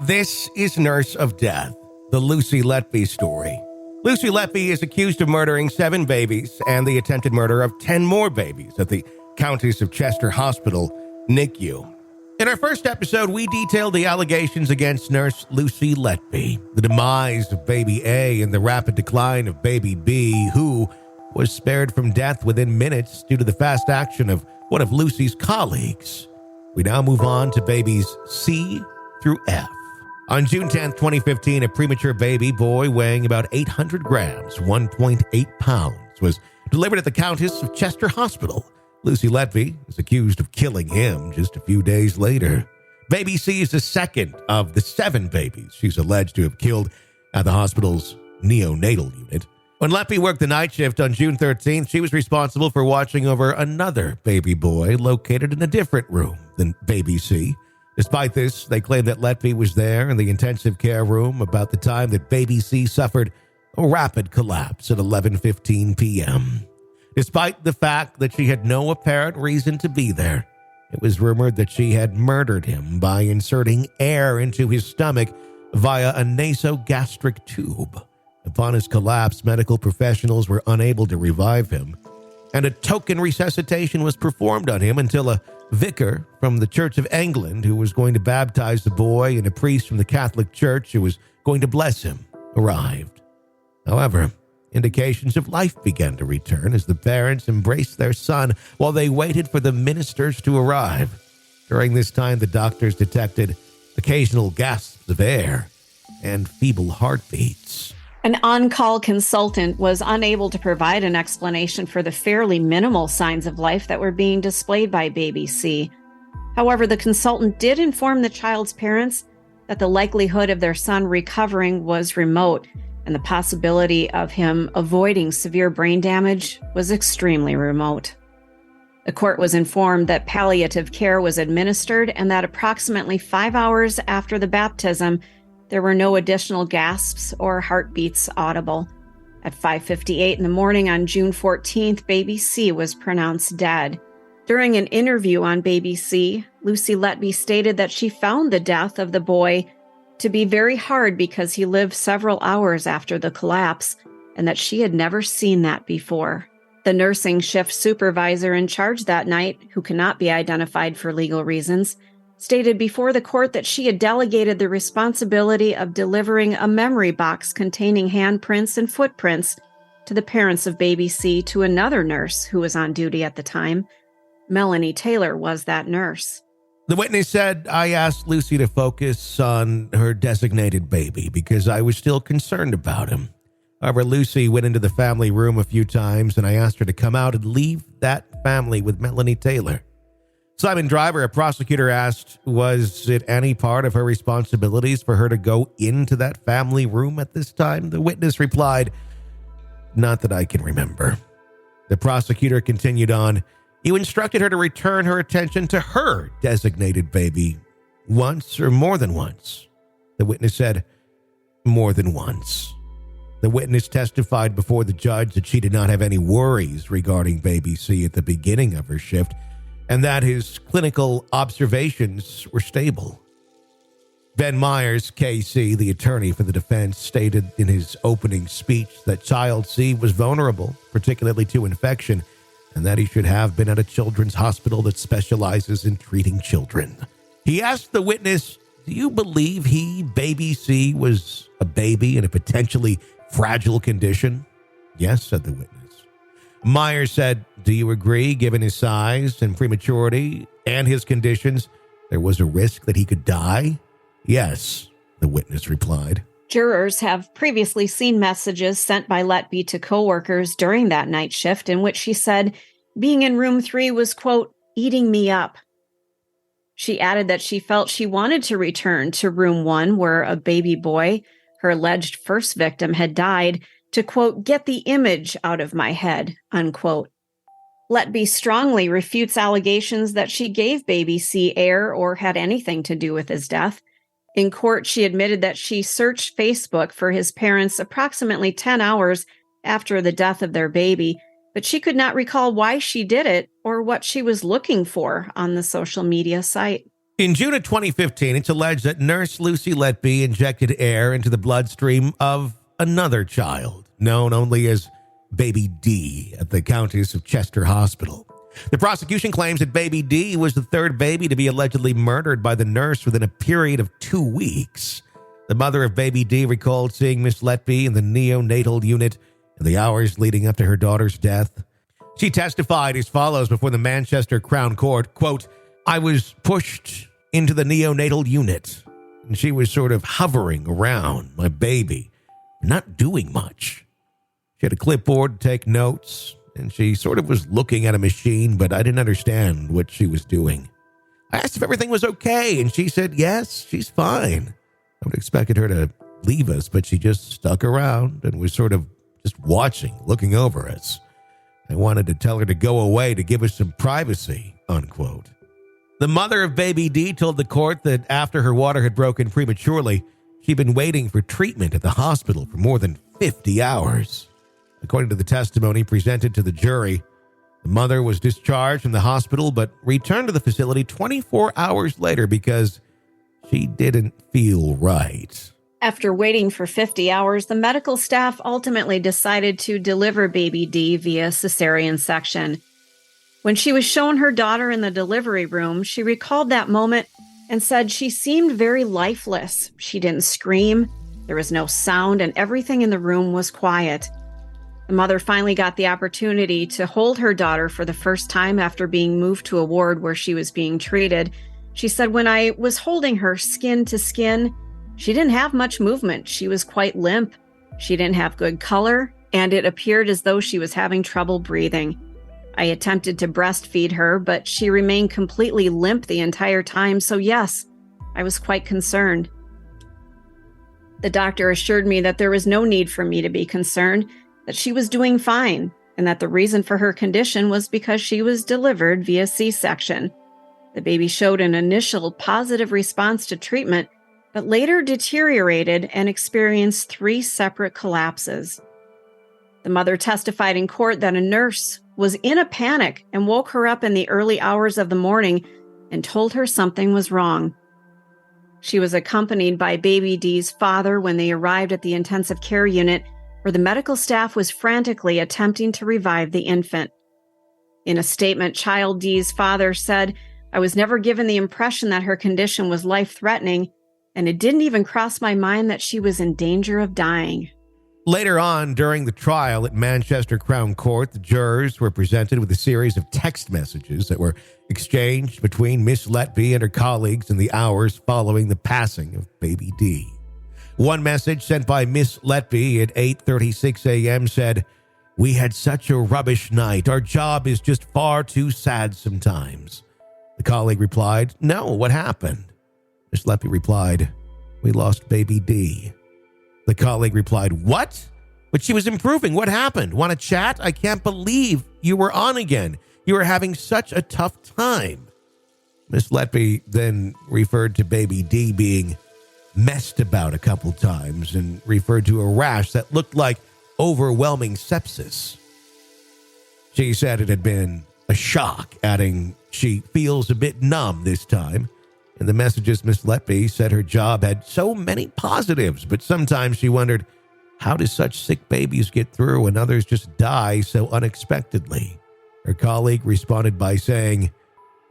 This is Nurse of Death, the Lucy Letby story. Lucy Letby is accused of murdering 7 babies and the attempted murder of 10 more babies at the Countess of Chester Hospital, NICU. In our first episode, we detailed the allegations against Nurse Lucy Letby, the demise of baby A and the rapid decline of baby B, who was spared from death within minutes due to the fast action of one of Lucy's colleagues. We now move on to babies C through F. On June 10, 2015, a premature baby boy weighing about 800 grams, 1.8 pounds, was delivered at the Countess of Chester Hospital. Lucy Letby is accused of killing him just a few days later. Baby C is the second of the 7 babies she's alleged to have killed at the hospital's neonatal unit. When Letby worked the night shift on June 13th, she was responsible for watching over another baby boy located in a different room than baby C. Despite this, they claim that Letby was there in the intensive care room about the time that baby C suffered a rapid collapse at 11:15 p.m. Despite the fact that she had no apparent reason to be there, it was rumored that she had murdered him by inserting air into his stomach via a nasogastric tube. Upon his collapse, medical professionals were unable to revive him, and a token resuscitation was performed on him until a vicar from the Church of England, who was going to baptize the boy, and a priest from the Catholic Church who was going to bless him, arrived. However, indications of life began to return as the parents embraced their son while they waited for the ministers to arrive. During this time, the doctors detected occasional gasps of air and feeble heartbeats. An on-call consultant was unable to provide an explanation for the fairly minimal signs of life that were being displayed by baby C. However, the consultant did inform the child's parents that the likelihood of their son recovering was remote, and the possibility of him avoiding severe brain damage was extremely remote. The court was informed that palliative care was administered and that approximately 5 hours after the baptism, there were no additional gasps or heartbeats audible. At 5:58 in the morning on June 14th, baby C was pronounced dead. During an interview on baby C, Lucy Letby stated that she found the death of the boy to be very hard because he lived several hours after the collapse, and that she had never seen that before. The nursing shift supervisor in charge that night, who cannot be identified for legal reasons, stated before the court that she had delegated the responsibility of delivering a memory box containing handprints and footprints to the parents of baby C to another nurse who was on duty at the time. Melanie Taylor was that nurse. The witness said, "I asked Lucy to focus on her designated baby because I was still concerned about him. However, Lucy went into the family room a few times and I asked her to come out and leave that family with Melanie Taylor." Simon Driver, a prosecutor, asked, was it any part of her responsibilities for her to go into that family room at this time? The witness replied, "Not that I can remember." The prosecutor continued on, "You instructed her to return her attention to her designated baby once or more than once?" The witness said, "More than once." The witness testified before the judge that she did not have any worries regarding baby C at the beginning of her shift, and that his clinical observations were stable. Ben Myers, KC, the attorney for the defense, stated in his opening speech that child C was vulnerable, particularly to infection, and that he should have been at a children's hospital that specializes in treating children. He asked the witness, "Do you believe baby C, was a baby in a potentially fragile condition?" "Yes," said the witness. Myers said, "Do you agree, given his size and prematurity and his conditions, there was a risk that he could die?" "Yes," the witness replied. Jurors have previously seen messages sent by Letby to coworkers during that night shift in which she said being in room 3 was, quote, "eating me up." She added that she felt she wanted to return to room 1 where a baby boy, her alleged first victim, had died, to, quote, "get the image out of my head," unquote. Letby strongly refutes allegations that she gave baby C air or had anything to do with his death. In court, she admitted that she searched Facebook for his parents approximately 10 hours after the death of their baby, but she could not recall why she did it or what she was looking for on the social media site. In June of 2015, it's alleged that nurse Lucy Letby injected air into the bloodstream of another child, known only as Baby D, at the Countess of Chester Hospital. The prosecution claims that Baby D was the third baby to be allegedly murdered by the nurse within a period of 2 weeks. The mother of Baby D recalled seeing Miss Letby in the neonatal unit in the hours leading up to her daughter's death. She testified as follows before the Manchester Crown Court, quote, "I was pushed into the neonatal unit, and she was sort of hovering around my baby, not doing much. She had a clipboard to take notes, and she sort of was looking at a machine, but I didn't understand what she was doing. I asked if everything was okay, and she said, yes, she's fine. I would have expected her to leave us, but she just stuck around and was sort of just watching, looking over us. I wanted to tell her to go away to give us some privacy," unquote. The mother of Baby D told the court that after her water had broken prematurely, she'd been waiting for treatment at the hospital for more than 50 hours. According to the testimony presented to the jury, the mother was discharged from the hospital but returned to the facility 24 hours later because she didn't feel right. After waiting for 50 hours, the medical staff ultimately decided to deliver Baby D via cesarean section. When she was shown her daughter in the delivery room, she recalled that moment and said she seemed very lifeless. She didn't scream, there was no sound, and everything in the room was quiet. The mother finally got the opportunity to hold her daughter for the first time after being moved to a ward where she was being treated. She said, "When I was holding her skin to skin, she didn't have much movement. She was quite limp. She didn't have good color, and it appeared as though she was having trouble breathing. I attempted to breastfeed her, but she remained completely limp the entire time, so yes, I was quite concerned. The doctor assured me that there was no need for me to be concerned, that she was doing fine, and that the reason for her condition was because she was delivered via C-section. The baby showed an initial positive response to treatment, but later deteriorated and experienced 3 separate collapses." The mother testified in court that a nurse was in a panic and woke her up in the early hours of the morning and told her something was wrong. She was accompanied by Baby D's father when they arrived at the intensive care unit, where the medical staff was frantically attempting to revive the infant. In a statement, Child D's father said, "I was never given the impression that her condition was life-threatening, and it didn't even cross my mind that she was in danger of dying." Later on, during the trial at Manchester Crown Court, the jurors were presented with a series of text messages that were exchanged between Miss Letby and her colleagues in the hours following the passing of Baby D. One message sent by Miss Letby at 8:36 a.m. said, "We had such a rubbish night. Our job is just far too sad sometimes." The colleague replied, "No, what happened?" Miss Letby replied, "We lost Baby D." The colleague replied, "What? But she was improving. What happened? Want to chat? I can't believe you were on again. You were having such a tough time." Miss Letby then referred to Baby D being messed about a couple times and referred to a rash that looked like overwhelming sepsis. She said it had been a shock, adding she feels a bit numb this time. In the messages, Miss Letby said her job had so many positives, but sometimes she wondered, how do such sick babies get through and others just die so unexpectedly? Her colleague responded by saying,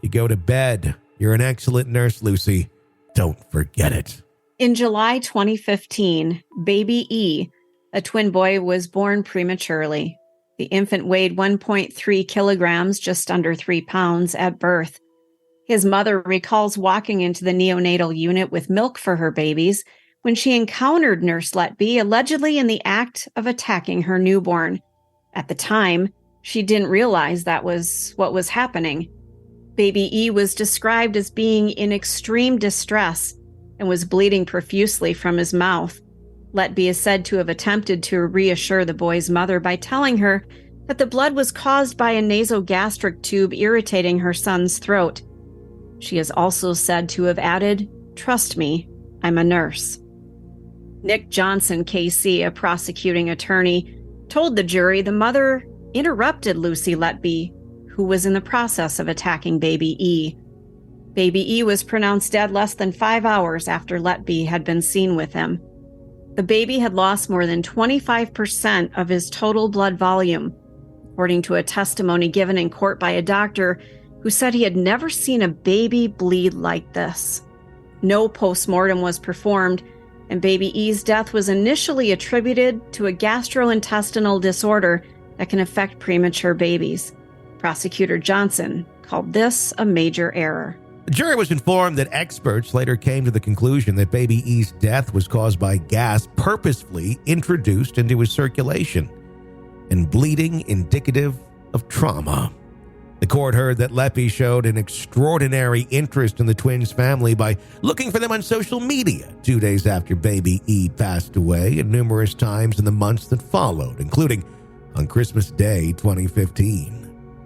"You go to bed. You're an excellent nurse, Lucy. Don't forget it." In July 2015, Baby E, a twin boy, was born prematurely. The infant weighed 1.3 kilograms, just under 3 pounds, at birth. His mother recalls walking into the neonatal unit with milk for her babies when she encountered Nurse Letby allegedly in the act of attacking her newborn. At the time, she didn't realize that was what was happening. Baby E was described as being in extreme distress and was bleeding profusely from his mouth. Letby is said to have attempted to reassure the boy's mother by telling her that the blood was caused by a nasogastric tube irritating her son's throat. She is also said to have added, "Trust me, I'm a nurse." Nick Johnson, KC, a prosecuting attorney, told the jury the mother interrupted Lucy Letby, who was in the process of attacking Baby E. Baby E was pronounced dead less than 5 hours after Letby had been seen with him. The baby had lost more than 25% of his total blood volume, according to a testimony given in court by a doctor who said he had never seen a baby bleed like this. No postmortem was performed, and baby E's death was initially attributed to a gastrointestinal disorder that can affect premature babies. Prosecutor Johnson called this a major error. The jury was informed that experts later came to the conclusion that baby E's death was caused by gas purposefully introduced into his circulation and bleeding indicative of trauma. The court heard that Letby showed an extraordinary interest in the twins' family by looking for them on social media 2 days after baby E passed away and numerous times in the months that followed, including on Christmas Day 2015.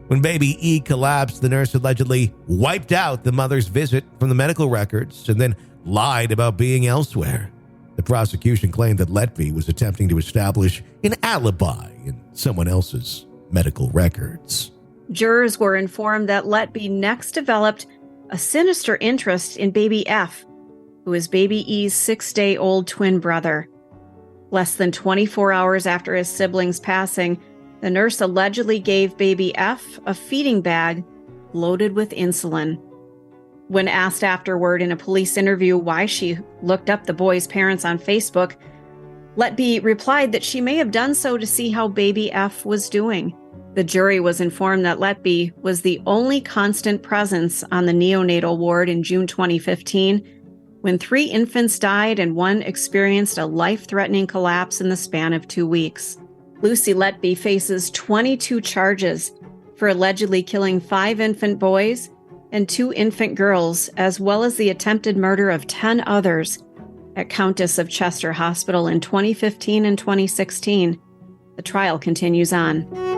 When baby E collapsed, the nurse allegedly wiped out the mother's visit from the medical records and then lied about being elsewhere. The prosecution claimed that Letby was attempting to establish an alibi in someone else's medical records. Jurors were informed that Letby next developed a sinister interest in baby F, who was baby E's 6-day-old twin brother. Less than 24 hours after his siblings' passing, the nurse allegedly gave baby F a feeding bag loaded with insulin. When asked afterward in a police interview why she looked up the boy's parents on Facebook, Letby replied that she may have done so to see how baby F was doing. The jury was informed that Letby was the only constant presence on the neonatal ward in June 2015, when 3 infants died and 1 experienced a life-threatening collapse in the span of 2 weeks. Lucy Letby faces 22 charges for allegedly killing 5 infant boys and 2 infant girls, as well as the attempted murder of 10 others at Countess of Chester Hospital in 2015 and 2016. The trial continues on.